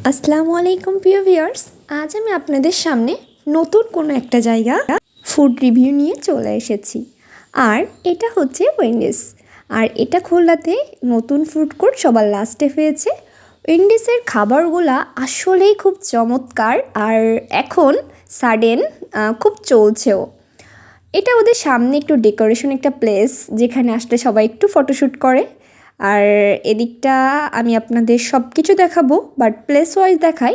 আসসালামু আলাইকুম প্রিয় ভিউয়ার্স। আজ আমি আপনাদের সামনে নতুন কোনো একটা জায়গা ফুড রিভিউ নিয়ে চলে এসেছি। আর এটা হচ্ছে ওয়েন্ডিস। আর এটা খুলনাতে নতুন ফুড কোর্ট সবার লাস্টে হয়েছে। ওয়েন্ডিসের খাবারগুলা আসলেই খুব চমৎকার, আর এখন সাডেন খুব চলছেও। এটা ওদের সামনে একটু ডেকোরেশন একটা প্লেস, যেখানে আসলে সবাই একটু ফটোশ্যুট করে। আর এদিকটা আমি আপনাদের সব কিছু দেখাবো, বাট প্লেস ওয়াইজ দেখাই।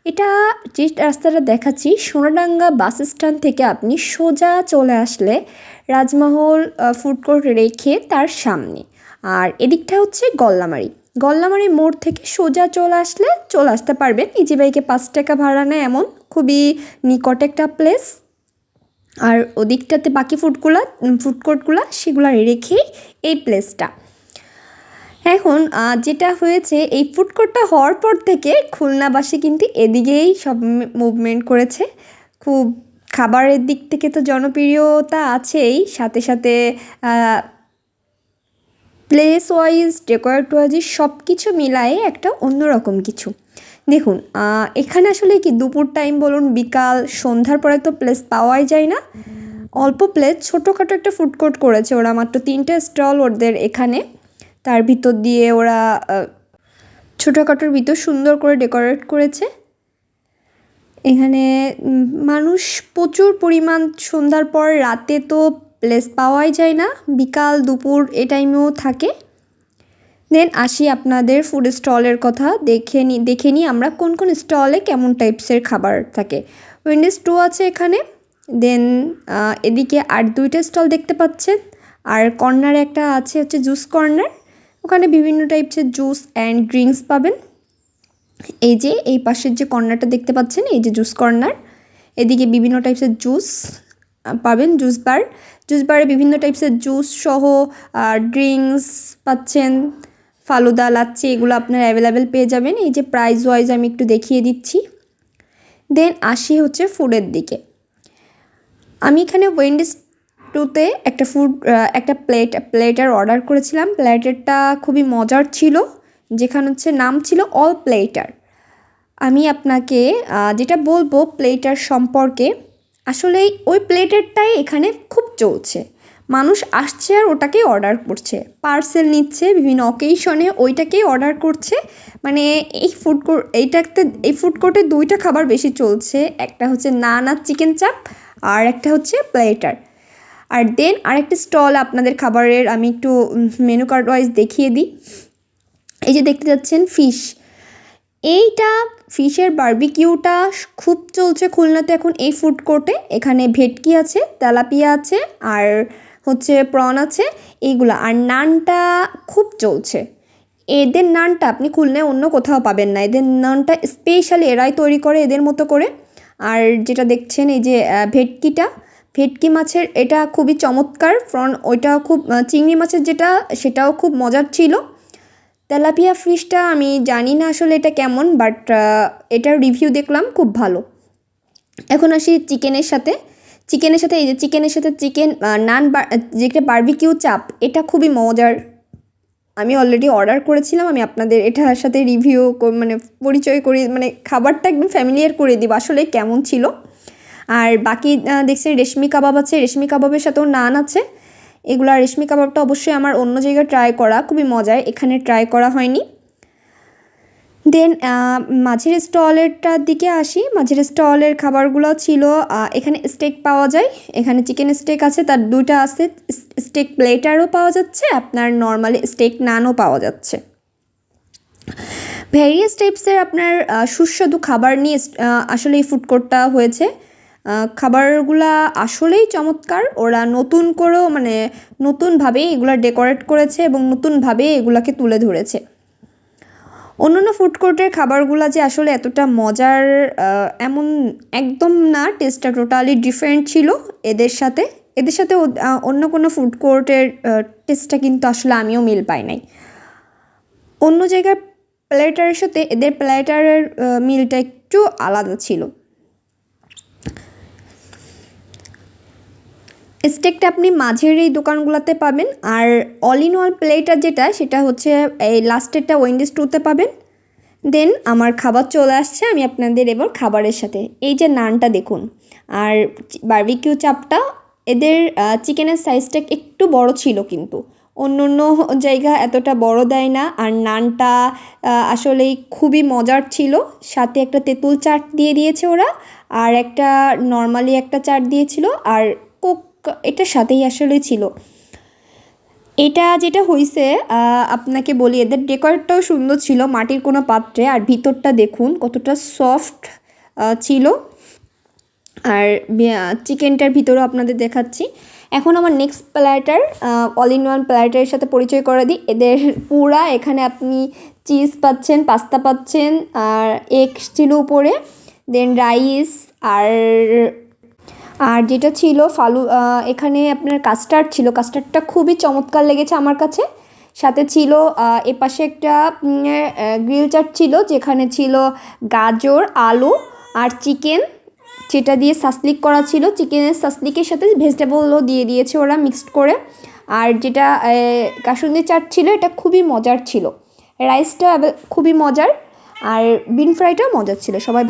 এটা যে রাস্তাটা দেখাচ্ছি, সোনাডাঙ্গা বাস স্ট্যান্ড থেকে আপনি সোজা চলে আসলে রাজমহল ফুড কোর্ট রেখে তার সামনে। আর এদিকটা হচ্ছে গল্লামারি মোড় থেকে সোজা চলে আসতে পারবেন। ইজি বাইকে 5 টাকা ভাড়া নেয়, এমন খুবই নিকট একটা প্লেস। আর ওদিকটাতে বাকি ফুড কোর্টগুলো সেগুলো রেখেই এই প্লেসটা। এখন যেটা হয়েছে, এই ফুড কোর্টটা হওয়ার পর থেকে খুলনাবাসী কিন্তু এদিকেই সব মুভমেন্ট করেছে। খুব খাবারের দিক থেকে তো জনপ্রিয়তা আছেই, সাথে সাথে প্লেস ওয়াইজ ডেকোরেট ওয়াইজ সব কিছু মিলায়ে একটা অন্যরকম কিছু। দেখুন, এখানে আসলে কি দুপুর টাইম বলুন, বিকাল সন্ধ্যার পরে তো প্লেস পাওয়াই যায় না। অল্প প্লেস, ছোটোখাটো একটা ফুড কোর্ট করেছে ওরা, মাত্র 3টে স্টল ওদের এখানে। তার ভিতর দিয়ে ওরা ছোটোখাটোর ভিতর সুন্দর করে ডেকোরেট করেছে। এখানে মানুষ প্রচুর পরিমাণ, সন্ধ্যার পর রাতে তো প্লেস পাওয়াই যায় না, বিকাল দুপুর এ টাইমেও থাকে। দেন আসি আপনাদের ফুড স্টলের কথা, দেখে নিই আমরা কোন কোন স্টলে কেমন টাইপসের খাবার থাকে। উইন্ডোজ 2 আছে এখানে। দেন এদিকে আর 2টা স্টল দেখতে পাচ্ছেন। আর কর্নারে একটা আছে হচ্ছে জুস কর্নার, ওখানে বিভিন্ন টাইপসের জুস অ্যান্ড ড্রিঙ্কস পাবেন। এই যে এই পাশের যে কর্নারটা দেখতে পাচ্ছেন, এই যে জুস কর্নার, এদিকে বিভিন্ন টাইপসের জুস পাবেন। জুস বারে বিভিন্ন টাইপসের জুস সহ ড্রিঙ্কস পাচ্ছেন, ফালুদা, লাচ্ছি, এগুলো আপনার অ্যাভেলেবেল পেয়ে যাবেন। এই যে প্রাইস ওয়াইজ আমি একটু দেখিয়ে দিচ্ছি। দেন আসি হচ্ছে ফুডের দিকে। আমি এখানে ওয়েন্ডিস 2তে একটা প্লেটার অর্ডার করেছিলাম। প্লেটারটা খুবই মজার ছিল, যেখানে হচ্ছে নাম ছিল অল প্লেটার। আমি আপনাকে যেটা বলবো প্লেটার সম্পর্কে, আসলে ওই প্লেটারটাই এখানে খুব চলছে। মানুষ আসছে আর ওটাকেই অর্ডার করছে, পার্সেল নিচ্ছে, বিভিন্ন অকেশনে ওইটাকেই অর্ডার করছে। মানে এই ফুড কোর্টে 2টা খাবার বেশি চলছে, একটা হচ্ছে নান আর চিকেন চাপ, আর একটা হচ্ছে প্লেটার। আর দেন আরেকটা স্টল আপনাদের খাবারের আমি একটু মেনু কার্ড ওয়াইজ দেখিয়ে দিই। এই যে দেখতে যাচ্ছেন এইটা ফিশের বারবিকিউটা খুব চলছে খুলনাতে এখন এই ফুড কোর্টে। এখানে ভেটকি আছে, তেলাপিয়া আছে, আর হচ্ছে প্রন আছে, এইগুলো। আর নানটা খুব চলছে। এদের নানটা আপনি খুলনায় অন্য কোথাও পাবেন না, এদের নানটা স্পেশালি এরাই তৈরি করে এদের মতো করে। আর যেটা দেখছেন এই যে ভেটকি মাছের, এটা খুবই চমৎকার। ওইটাও খুব, চিংড়ি মাছের সেটাও খুব মজার ছিল। তেলাপিয়া ফিশটা আমি জানি না আসলে এটা কেমন, বাট এটার রিভিউ দেখলাম খুব ভালো। এখন আসি চিকেনের সাথে এই যে চিকেন নান, যেটা বারবিকিউ চাপ, এটা খুবই মজার। আমি অলরেডি অর্ডার করেছিলাম, আমি আপনাদের এটার সাথে রিভিউ মানে পরিচয় করি, মানে খাবারটা একদম ফ্যামিলিয়ার করে দিব আসলে কেমন ছিল। আর বাকি দেখছেন রেশমি কাবাব আছে, রেশমি কাবাবের সাথেও নান আছে। এগুলা রেশমি কাবাবটা অবশ্যই আমার অন্য জায়গায় ট্রাই করা, খুবই মজার, এখানে ট্রাই করা হয়নি। দেন মাঝের স্টলেরটার দিকে আসি। মাঝের স্টলের খাবারগুলো ছিল, এখানে স্টেক পাওয়া যায়, এখানে চিকেন স্টেক আছে, তার 2টা আছে, স্টেক প্লেটারও পাওয়া যাচ্ছে, আপনার নর্মালি স্টেক নানও পাওয়া যাচ্ছে। ভ্যারিয়াস টাইপসের আপনার সুস্বাদু খাবার নিয়ে আসলে এই ফুড কোর্টটা হয়েছে। খাবারগুলা আসলেই চমৎকার। ওরা নতুন করেও, মানে নতুনভাবে এগুলা ডেকোরেট করেছে এবং নতুনভাবে এগুলাকে তুলে ধরেছে। অন্যান্য ফুড কোর্টের খাবারগুলো যে আসলে এতটা মজার এমন একদম না, টেস্টটা টোটালি ডিফারেন্ট ছিল এদের সাথে। অন্য কোনো ফুড কোর্টের টেস্টটা কিন্তু আসলে আমিও মিল পাই নাই। অন্য জায়গার প্লেটারের সাথে এদের প্লেটারের মিলটা একটু আলাদা ছিল। স্টেকটা আপনি মাঝের এই দোকানগুলোতে পাবেন, আর অল ইন ওয়ান প্লেটার সেটা হচ্ছে এই লাস্টেরটা ওয়েন্ডিস 2তে পাবেন। দেন আমার খাবার চলে আসছে, আমি আপনাদের এবার খাবারের সাথে এই যে নানটা দেখুন আর বারবিকিউ চাপটা, এদের চিকেনের সাইজটা একটু বড় ছিল, কিন্তু অন্য অন্য জায়গা এতটা বড় দেয় না। আর নানটা আসলেই খুবই মজার ছিল, সাথে একটা তেঁতুল চাট দিয়ে দিয়েছে ওরা, আর একটা নর্মালি একটা চাট দিয়েছিল, আর কোক এটার সাথেই আসলে ছিল। এটা যেটা হইছে আপনাকে বলি, এদের ডেকোরেটটাও সুন্দর ছিল মাটির কোনো পাত্রে, আর ভিতরটা দেখুন কতটা সফট ছিল। আর চিকেনটার ভিতরেও আপনাদের দেখাচ্ছি। এখন আমার next platter, all in one প্ল্যাটারের সাথে পরিচয় করে দিই। এদের পুরা এখানে আপনি চিজ পাচ্ছেন, পাস্তা পাচ্ছেন, আর এগ ছিল উপরে, দেন রাইস, আর আর যেটা ছিল এখানে আপনার কাস্টার্ড ছিল, কাস্টার্ডটা খুবই চমৎকার লেগেছে আমার কাছে। সাথে ছিল এপাশে একটা গ্রিল চাট ছিল, যেখানে ছিল গাজর, আলু আর চিকেন, যেটা দিয়ে সাসলিক করা ছিল। চিকেনের সাসলিকের সাথে ভেজিটেবলও দিয়ে দিয়েছে ওরা মিক্সড করে। আর যেটা কাসুন্দি চাট ছিল, এটা খুবই মজার ছিল। রাইসটা খুবই মজার, আর বিন ফ্রাইটাও মজার ছিল। সবাই